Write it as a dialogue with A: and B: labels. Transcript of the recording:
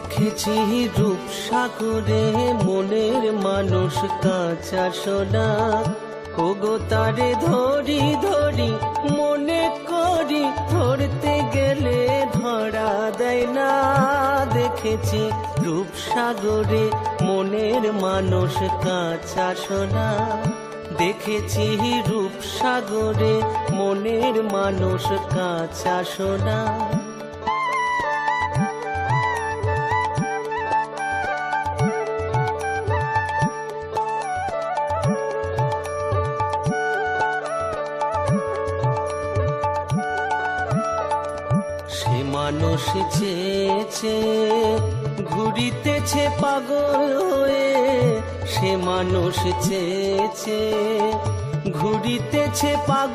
A: দেখেছি রূপসাগরে মনের মানুষ কাঁচা সোনা, ওগো তারে ধরি ধরি মনে করি ধরতে গেলে ধরা দেয় না। দেখেছি রূপসাগরে মনের মানুষ কাঁচা সোনা, দেখেছি রূপসাগরে মনের মানুষ কাঁচা সোনা। সে মানুষ চেয়েছে ঘুরিতেছে পাগল হয়ে, সে মানুষ চেয়েছে ঘুরিতেছে পাগল।